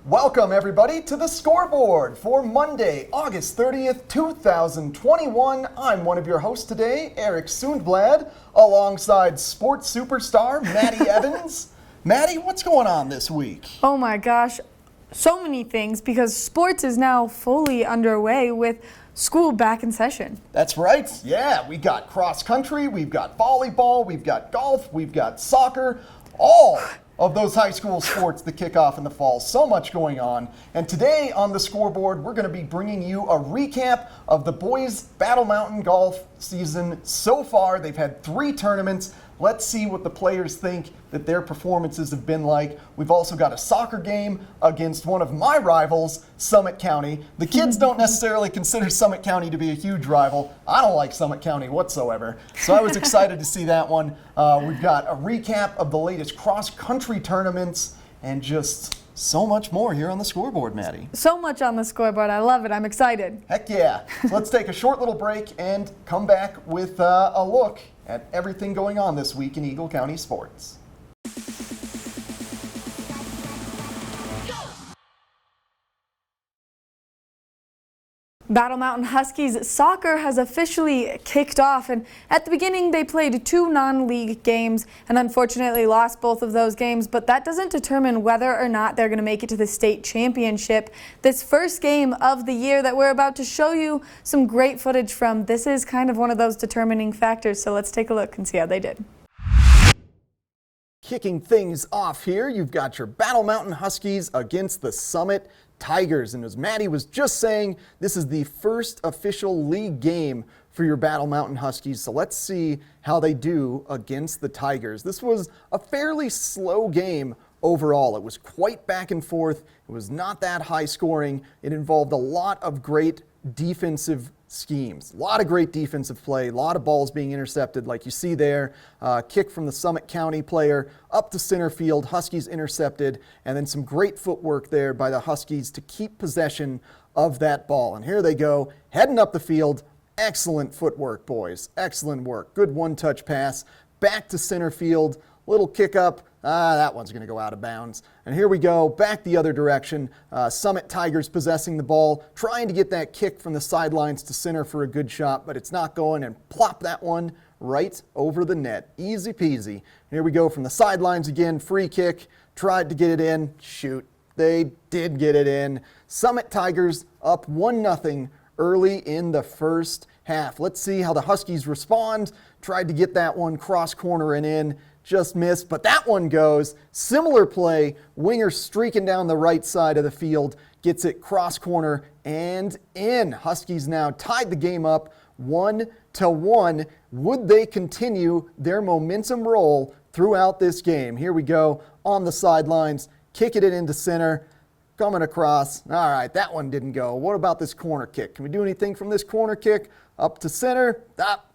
Welcome, everybody, to the Scoreboard for Monday, August 30th, 2021. I'm one of your hosts today, Eric Sundblad, alongside sports superstar Maddie Evans. Maddie, what's going on this week? Oh my gosh, so many things because sports is now fully underway with school back in session. That's right. Yeah, we got cross country, we've got volleyball, we've got golf, we've got soccer, all of those high school sports that kick off in the fall. So much going on. And today on the Scoreboard, we're going to be bringing you a recap of the boys' Battle Mountain golf season so far. They've had 3 tournaments. Let's see what the players think that their performances have been like. We've also got a soccer game against one of my rivals, Summit County. The kids don't necessarily consider Summit County to be a huge rival. I don't like Summit County whatsoever. So I was excited to see that one. We've got a recap of the latest cross-country tournaments and just so much more here on the Scoreboard, Maddie. So much on the Scoreboard. I love it. I'm excited. Heck yeah. So let's take a short little break and come back with a look at everything going on this week in Eagle County sports. Battle Mountain Huskies Soccer has officially kicked off, and at the beginning they played 2 non-league games and unfortunately lost both of those games, but that doesn't determine whether or not they're going to make it to the state championship. This first game of the year that we're about to show you some great footage from, this is kind of one of those determining factors, so let's take a look and see how they did. Kicking things off here, you've got your Battle Mountain Huskies against the Summit Tigers. And as Maddie was just saying, this is the first official league game for your Battle Mountain Huskies. So let's see how they do against the Tigers. This was a fairly slow game overall. It was quite back and forth. It was not that high scoring. It involved a lot of great defensive schemes. A lot of great defensive play, a lot of balls being intercepted like you see there. Kick from the Summit County player up to center field, Huskies intercepted, and then some great footwork there by the Huskies to keep possession of that ball. And here they go, heading up the field. Excellent footwork, boys. Excellent work. Good one-touch pass. Back to center field. Little kick up. That one's going to go out of bounds. And here we go, back the other direction. Summit Tigers possessing the ball, trying to get that kick from the sidelines to center for a good shot, but it's not going, and plop that one right over the net. Easy peasy. Here we go from the sidelines again, free kick. Tried to get it in. Shoot, they did get it in. Summit Tigers up 1-0 early in the first half. Let's see how the Huskies respond. Tried to get that one cross corner and in. Just missed, but that one goes. Similar play, winger streaking down the right side of the field, gets it cross corner and in. Huskies now tied the game up 1-1. Would they continue their momentum roll throughout this game? Here we go on the sidelines, kicking it into center, coming across. All right, that one didn't go. What about this corner kick? Can we do anything from this corner kick? Up to center.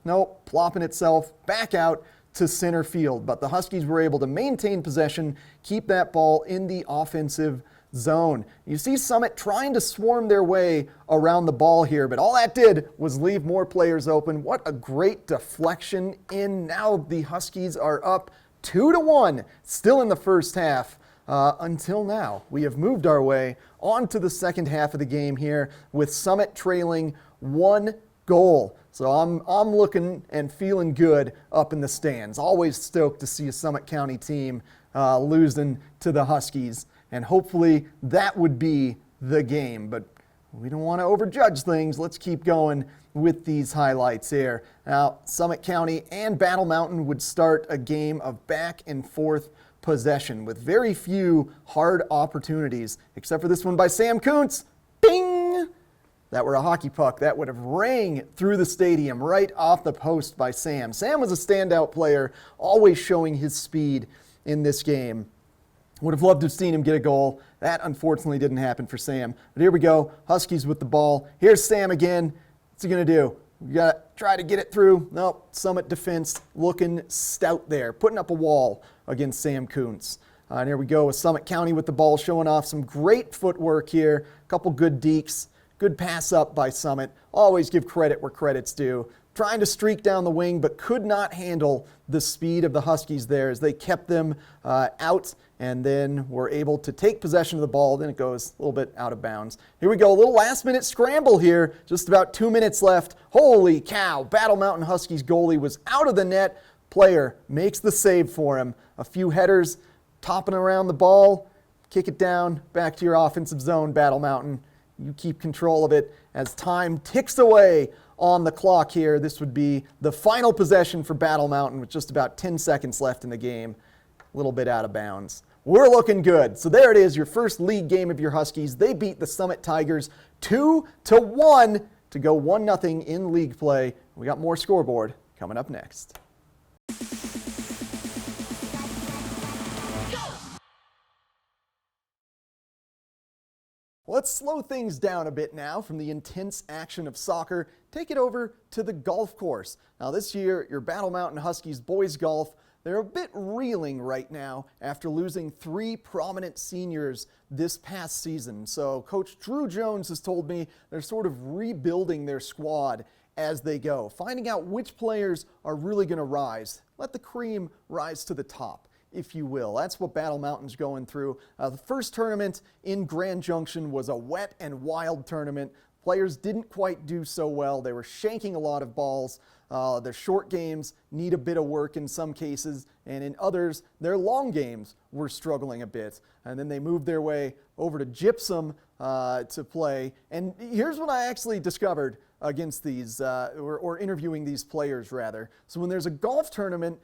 Nope, plopping itself back out to center field, but the Huskies were able to maintain possession, keep that ball in the offensive zone. You see Summit trying to swarm their way around the ball here, but all that did was leave more players open. What a great deflection in. Now the Huskies are up 2-1, still in the first half. Until now, we have moved our way on to the second half of the game here with Summit trailing 1 goal. So I'm looking and feeling good up in the stands. Always stoked to see a Summit County team losing to the Huskies. And hopefully that would be the game. But we don't want to overjudge things. Let's keep going with these highlights here. Now, Summit County and Battle Mountain would start a game of back and forth possession with very few hard opportunities, except for this one by Sam Kuntz. Ding! That were a hockey puck that would have rang through the stadium right off the post by Sam. Sam was a standout player, always showing his speed in this game. Would have loved to have seen him get a goal. That unfortunately didn't happen for Sam. But here we go, Huskies with the ball. Here's Sam again. What's he gonna do? We gotta try to get it through. Nope, Summit defense looking stout there, putting up a wall against Sam Kuntz. And here we go with Summit County with the ball, showing off some great footwork here. A couple good dekes. Good pass up by Summit. Always give credit where credit's due. trying to streak down the wing, but could not handle the speed of the Huskies there as they kept them out and then were able to take possession of the ball. Then it goes a little bit out of bounds. Here we go, a little last-minute scramble here, just about 2 minutes left. Holy cow, Battle Mountain Huskies goalie was out of the net. Player makes the save for him. A few headers, topping around the ball, kick it down, back to your offensive zone, Battle Mountain. You keep control of it as time ticks away on the clock here. This would be the final possession for Battle Mountain with just about 10 seconds left in the game. A little bit out of bounds. We're looking good. So there it is, your first league game of your Huskies. They beat the Summit Tigers 2-1 to go 1-0 in league play. We got more Scoreboard coming up next. Let's slow things down a bit now from the intense action of soccer. Take it over to the golf course. Now this year, your Battle Mountain Huskies boys golf, they're a bit reeling right now after losing 3 prominent seniors this past season. So Coach Drew Jones has told me they're sort of rebuilding their squad as they go, finding out which players are really going to rise. Let the cream rise to the top, if you will. That's what Battle Mountain's going through. The first tournament in Grand Junction was a wet and wild tournament. Players didn't quite do so well. They were shanking a lot of balls. Their short games need a bit of work in some cases, and in others, their long games were struggling a bit. And then they moved their way over to Gypsum to play. And here's what I actually discovered against these, or interviewing these players rather. So when there's a golf tournament,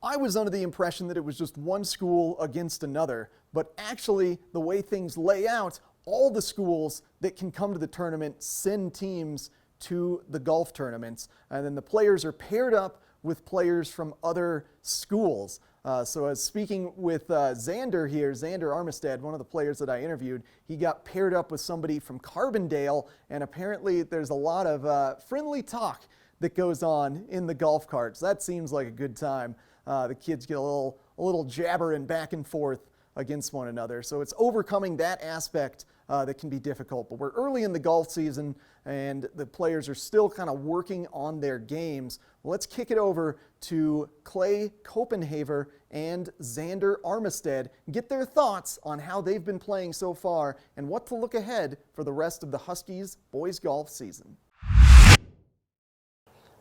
I was under the impression that it was just one school against another, but actually the way things lay out, all the schools that can come to the tournament send teams to the golf tournaments, and then the players are paired up with players from other schools. So as speaking with Xander here, Xander Armistead, one of the players that I interviewed, he got paired up with somebody from Carbondale, and apparently there's a lot of friendly talk that goes on in the golf carts. That seems like a good time. The kids get a little jabbering back and forth against one another. So it's overcoming that aspect that can be difficult. But we're early in the golf season and the players are still kind of working on their games. Let's kick it over to Clay Copenhaver and Xander Armistead and get their thoughts on how they've been playing so far and what to look ahead for the rest of the Huskies boys golf season.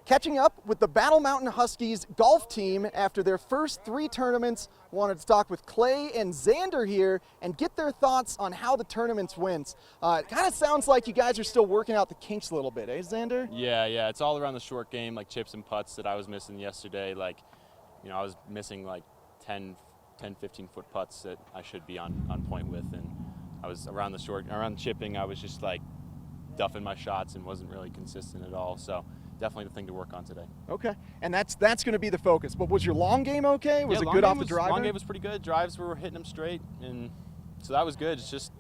Catching up with the Battle Mountain Huskies golf team after their first 3 tournaments. Wanted to talk with Clay and Xander here and get their thoughts on how the tournaments went. It kind of sounds like you guys are still working out the kinks a little bit, eh, Xander? Yeah, it's all around the short game, like chips and putts that I was missing yesterday. Like, you know, I was missing like 10, 15 foot putts that I should be on point with, and I was around the chipping, I was just like duffing my shots and wasn't really consistent at all. So definitely the thing to work on today. Okay, and that's going to be the focus. But was your long game okay? Was it good off the driver? Long game was pretty good. Drives were hitting them straight, and so that was good. It's just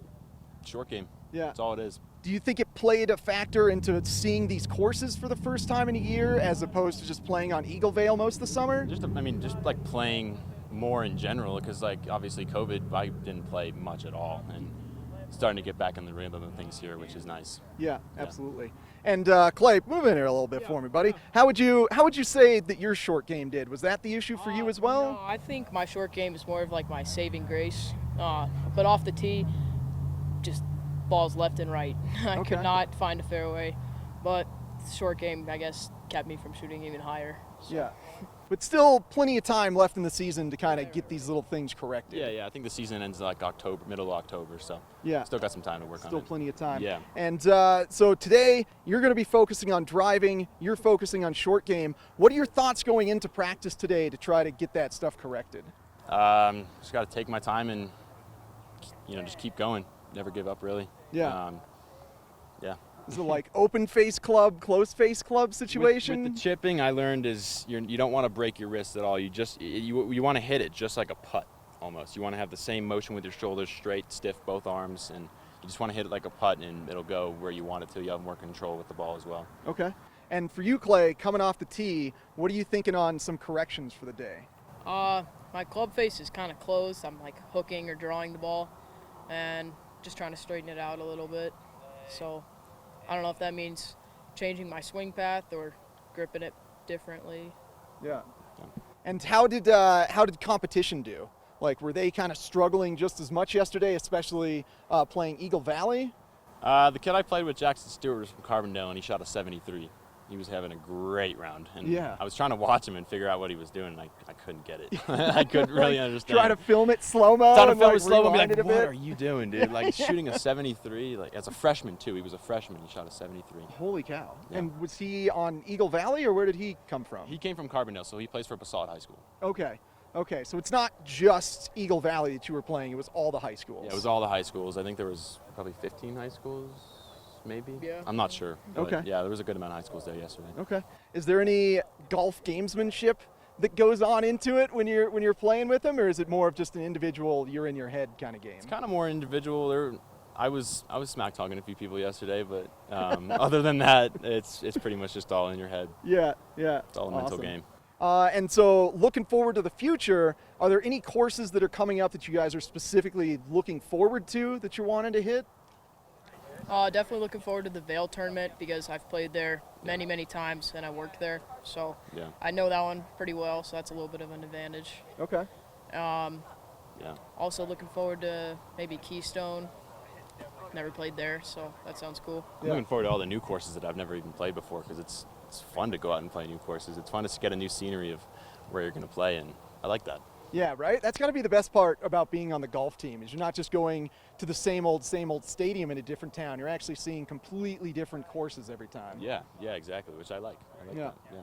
short game. Yeah, that's all it is. Do you think it played a factor into seeing these courses for the first time in a year, as opposed to just playing on Eagle Vail most of the summer? Just like playing more in general, because like obviously COVID, I didn't play much at all, and starting to get back in the rhythm of things here, which is nice. Yeah, absolutely. And Clay, move in here a little bit for me, buddy. How would you say that your short game did? Was that the issue for you as well? No, I think my short game is more of like my saving grace. But off the tee, just balls left and right. I could not find a fairway. But short game, I guess, kept me from shooting even higher. So. Yeah. But still plenty of time left in the season to kind of get these little things corrected. Yeah, I think the season ends like October, middle of October, so yeah, still got some time to work on it. Still plenty of time. Yeah. And so today, you're going to be focusing on driving, you're focusing on short game. What are your thoughts going into practice today to try to get that stuff corrected? Just got to take my time and, just keep going. Never give up, really. Yeah. Yeah. Is it like open face club, closed face club situation? With the chipping, I learned is you don't want to break your wrist at all. You want to hit it just like a putt almost. You want to have the same motion with your shoulders straight, stiff, both arms, and you just want to hit it like a putt, and it'll go where you want it to. You have more control with the ball as well. Okay. And for you, Clay, coming off the tee, what are you thinking on some corrections for the day? My club face is kind of closed. I'm like hooking or drawing the ball, and just trying to straighten it out a little bit. So I don't know if that means changing my swing path or gripping it differently. Yeah. And how did competition do? Like, were they kind of struggling just as much yesterday, especially playing Eagle Valley? The kid I played with, Jackson Stewart, was from Carbondale, and he shot a 73. He was having a great round. And yeah. I was trying to watch him and figure out what he was doing, and I couldn't get it. I couldn't really understand. Try to film it slow-mo. Trying to film it slow-mo and be like, what are you doing, dude? Like, shooting a 73, like, as a freshman, too. He was a freshman. He shot a 73. Holy cow. Yeah. And was he on Eagle Valley, or where did he come from? He came from Carbondale, so he plays for Basalt High School. Okay, so it's not just Eagle Valley that you were playing. It was all the high schools. Yeah, it was all the high schools. I think there was probably 15 high schools, maybe? Yeah. I'm not sure. Okay. Yeah, there was a good amount of high schools there yesterday. Okay. Is there any golf gamesmanship that goes on into it when you're playing with them, or is it more of just an individual, you're in your head kind of game? It's kind of more individual. I was smack talking a few people yesterday, but other than that, it's pretty much just all in your head. Yeah. It's all a mental game. And so looking forward to the future, are there any courses that are coming up that you guys are specifically looking forward to that you're wanting to hit? Definitely looking forward to the Vail tournament because I've played there many times and I worked there. So Yeah. I know that one pretty well, so that's a little bit of an advantage. Okay. Yeah. Also looking forward to maybe Keystone. Never played there, so that sounds cool. I'm looking forward to all the new courses that I've never even played before because it's fun to go out and play new courses. It's fun to get a new scenery of where you're going to play, and I like that. Yeah, right? That's got to be the best part about being on the golf team is you're not just going to the same old stadium in a different town. You're actually seeing completely different courses every time. Yeah, exactly, which I like. Yeah. That. Yeah.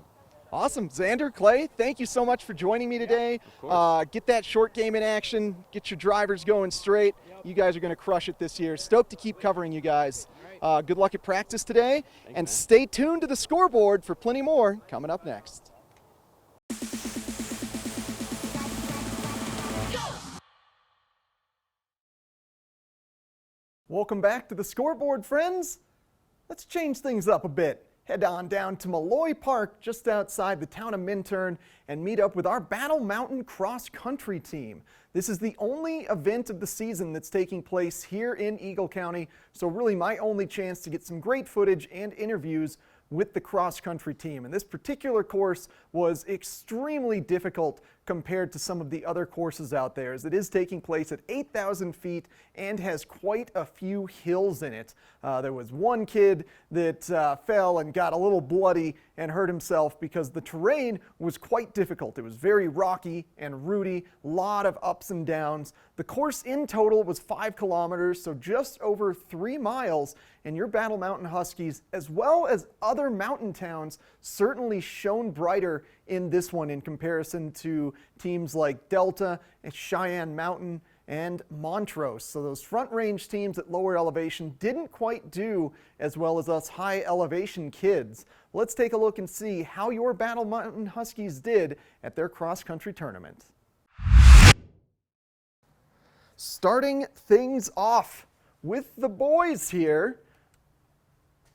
Awesome. Xander, Clay, thank you so much for joining me today. Of course. Get that short game in action. Get your drivers going straight. You guys are going to crush it this year. Stoked to keep covering you guys. Good luck at practice today. And stay tuned to the scoreboard for plenty more coming up next. Welcome back to the scoreboard, friends. Let's change things up a bit. Head on down to Malloy Park just outside the town of Minturn and meet up with our Battle Mountain Cross Country team. This is the only event of the season that's taking place here in Eagle County, so really my only chance to get some great footage and interviews with the cross country team. And this particular course was extremely difficult compared to some of the other courses out there, as it is taking place at 8,000 feet and has quite a few hills in it. There was one kid that fell and got a little bloody and hurt himself because the terrain was quite difficult. It was very rocky and rooty, a lot of ups and downs. The course in total was 5 kilometers, so just over 3 miles, and your Battle Mountain Huskies, as well as other mountain towns, certainly shone brighter in this one in comparison to teams like Delta and Cheyenne Mountain and Montrose. So those front range teams at lower elevation didn't quite do as well as us high elevation kids. Let's take a look and see how your Battle Mountain Huskies did at their cross country tournament. Starting things off with the boys here.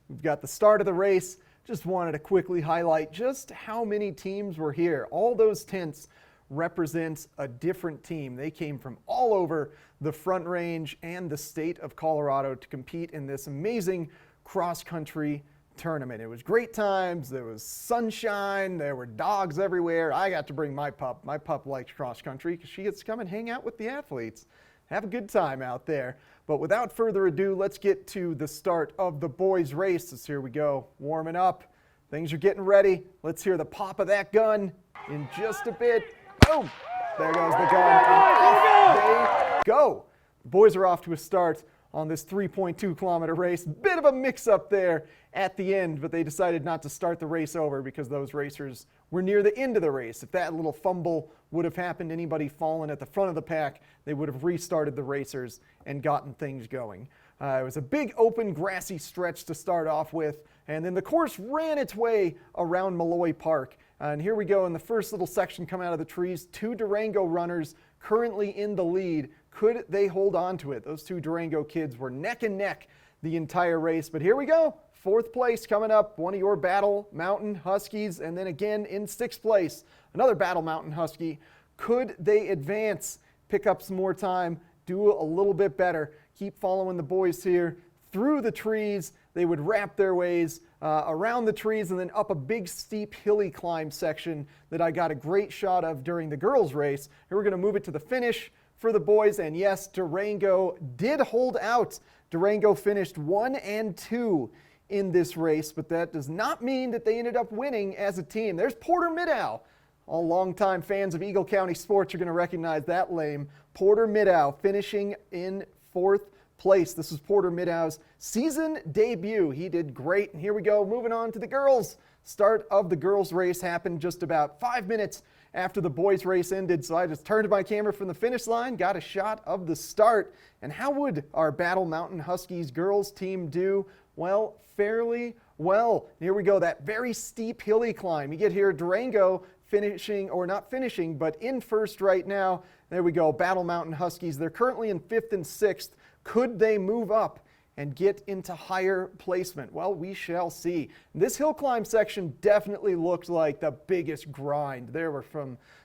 We've got the start of the race. Just wanted to quickly highlight just how many teams were here. All those tents represent a different team. They came from all over the Front Range and the state of Colorado to compete in this amazing cross-country tournament. It was great times. There was sunshine. There were dogs everywhere. I got to bring my pup. My pup likes cross-country because she gets to come and hang out with the athletes. Have a good time out there. But without further ado, let's get to the start of the boys' race. So here we go, warming up. Things are getting ready. Let's hear the pop of that gun in just a bit. Boom! There goes the gun, and off they go. The boys are off to a start on this 3.2 kilometer race. Bit of a mix-up there at the end, but they decided not to start the race over because those racers were near the end of the race. If that little fumble would have happened, anybody falling at the front of the pack, they would have restarted the racers and gotten things going. It was a big open grassy stretch to start off with, and then the course ran its way around Malloy Park. And here we go in the first little section coming out of the trees. 2 Durango runners currently in the lead. Could they hold on to it? Those 2 Durango kids were neck and neck the entire race. But here we go. 4th place coming up, one of your Battle Mountain Huskies. And then again in 6th place, another Battle Mountain Husky. Could they advance, pick up some more time, do a little bit better? Keep following the boys here through the trees. They would wrap their ways around the trees and then up a big steep hilly climb section that I got a great shot of during the girls' race. Here we're going to move it to the finish for the boys, and yes, Durango did hold out. Durango finished 1 and 2 in this race, but that does not mean that they ended up winning as a team. There's Porter Middow. All longtime fans of Eagle County sports are going to recognize that name. Porter Middow finishing in 4th place. This was Porter Middow's season debut. He did great. And here we go, moving on to the girls. Start of the girls' race happened just about 5 minutes after the boys' race ended, so I just turned my camera from the finish line, got a shot of the start. And how would our Battle Mountain Huskies girls team do? Well, fairly well. Here we go, that very steep hilly climb. You get here, Durango finishing, or not finishing, but in first right now. There we go, Battle Mountain Huskies. They're currently in 5th and 6th. Could they move up and get into higher placement? Well, we shall see. This hill climb section definitely looked like the biggest grind. There were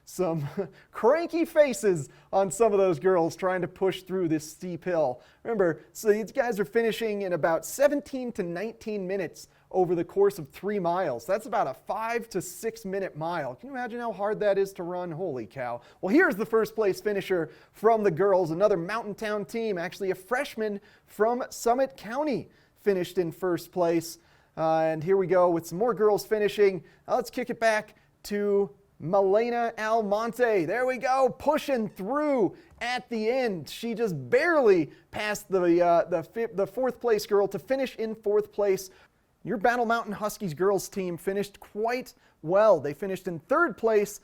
some cranky faces on some of those girls trying to push through this steep hill. Remember, so these guys are finishing in about 17 to 19 minutes over the course of 3 miles. That's about a 5 to 6 minute mile. Can you imagine how hard that is to run? Holy cow. Well, here's the first place finisher from the girls, another Mountain Town team, actually a freshman from Summit County finished in first place. And here we go with some more girls finishing. Let's kick it back to Milaina Almonte. There we go, pushing through at the end. She just barely passed the 4th place girl to finish in 4th place. Your Battle Mountain Huskies girls team finished quite well. They finished in 3rd place,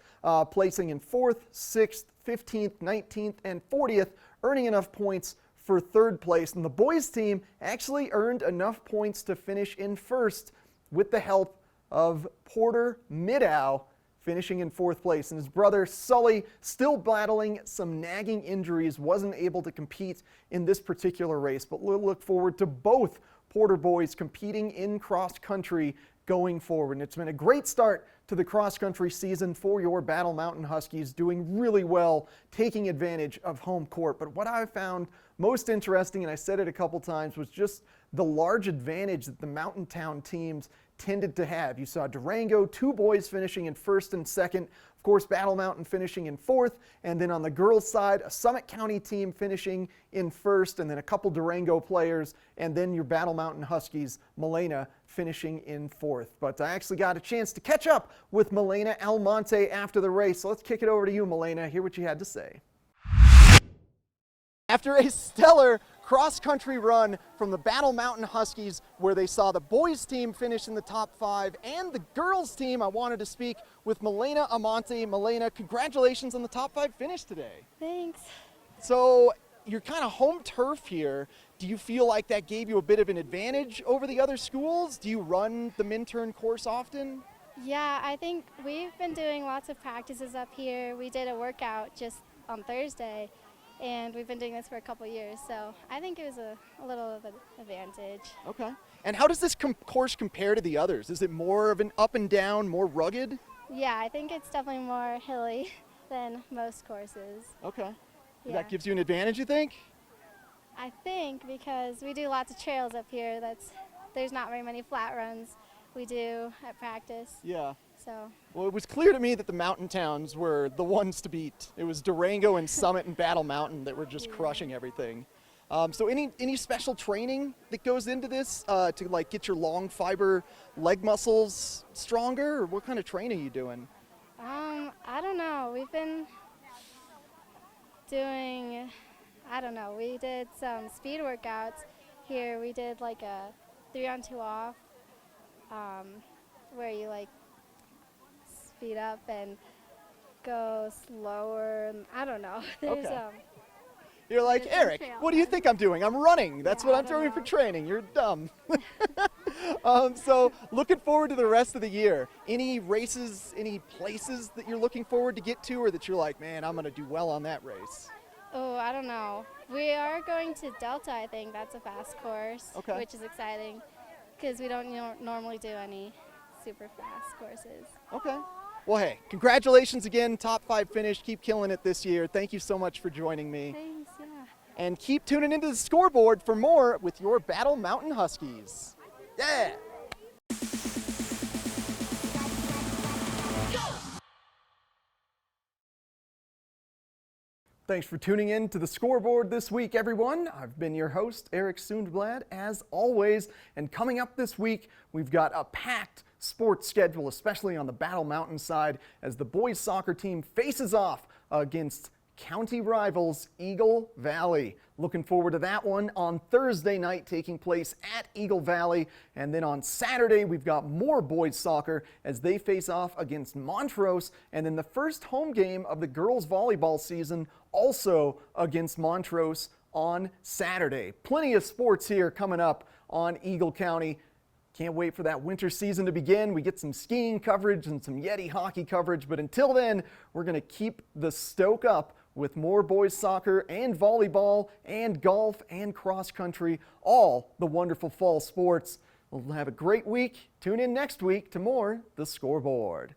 placing in 4th, 6th, 15th, 19th, and 40th, earning enough points for 3rd place. And the boys team actually earned enough points to finish in 1st with the help of Porter Middow, finishing in 4th place. And his brother Sully, still battling some nagging injuries, wasn't able to compete in this particular race. But we'll look forward to both Porter boys competing in cross country going forward. And it's been a great start to the cross country season for your Battle Mountain Huskies, doing really well, taking advantage of home court. But what I found most interesting, and I said it a couple times, was just the large advantage that the Mountain Town teams tended to have. You saw Durango, 2 boys finishing in 1st and 2nd. Of course, Battle Mountain finishing in 4th, and then on the girls' side, a Summit County team finishing in 1st, and then a couple Durango players, and then your Battle Mountain Huskies, Milaina, finishing in 4th. But I actually got a chance to catch up with Milaina Almonte after the race, so let's kick it over to you, Milaina. Hear what you had to say. After a stellar cross-country run from the Battle Mountain Huskies, where they saw the boys team finish in the top 5 and the girls team, I wanted to speak with Milaina Almonte. Milaina, congratulations on the top 5 finish today. Thanks. So you're kind of home turf here. Do you feel like that gave you a bit of an advantage over the other schools? Do you run the Minturn course often? Yeah, I think we've been doing lots of practices up here. We did a workout just on Thursday, and we've been doing this for a couple years, so I think it was a little of an advantage. Okay. And how does this course compare to the others? Is it more of an up and down, more rugged? Yeah, I think it's definitely more hilly than most courses. Okay. Yeah. That gives you an advantage, you think? I think because we do lots of trails up here, there's not very many flat runs we do at practice. Yeah. So. Well, it was clear to me that the mountain towns were the ones to beat. It was Durango and Summit and Battle Mountain that were just crushing everything. So any special training that goes into this to like get your long fiber leg muscles stronger, or what kind of training are you doing? I don't know. We've been doing, we did some speed workouts here. We did like a 3-on-2 off, where you like speed up and go slower. I don't know. There's Okay. You're like, there's some Eric, trail what do you runs. think I'm doing? I'm running. That's Yeah, what I I'm don't doing for know. training. You're dumb. So looking forward to the rest of the year. Any races, any places that you're looking forward to get to, or that you're like, man, I'm going to do well on that race? Oh, I don't know. We are going to Delta, I think. That's a fast course, Okay. which is exciting because we don't normally do any super fast courses. Okay. Well, hey, congratulations again. Top 5 finish. Keep killing it this year. Thank you so much for joining me. Thanks, yeah. And keep tuning into the Scoreboard for more with your Battle Mountain Huskies. Yeah! Thanks for tuning in to the Scoreboard this week, everyone. I've been your host, Eric Sundblad, as always. And coming up this week, we've got a packed sports schedule, especially on the Battle Mountain side, as the boys soccer team faces off against county rivals Eagle Valley. Looking forward to that one on Thursday night, taking place at Eagle Valley. And then on Saturday, we've got more boys soccer as they face off against Montrose. And then the first home game of the girls volleyball season, also against Montrose on Saturday. Plenty of sports here coming up on Eagle County. Can't wait for that winter season to begin. We get some skiing coverage and some Yeti hockey coverage. But until then, we're going to keep the stoke up with more boys soccer and volleyball and golf and cross country, all the wonderful fall sports. We'll have a great week. Tune in next week to more The Scoreboard.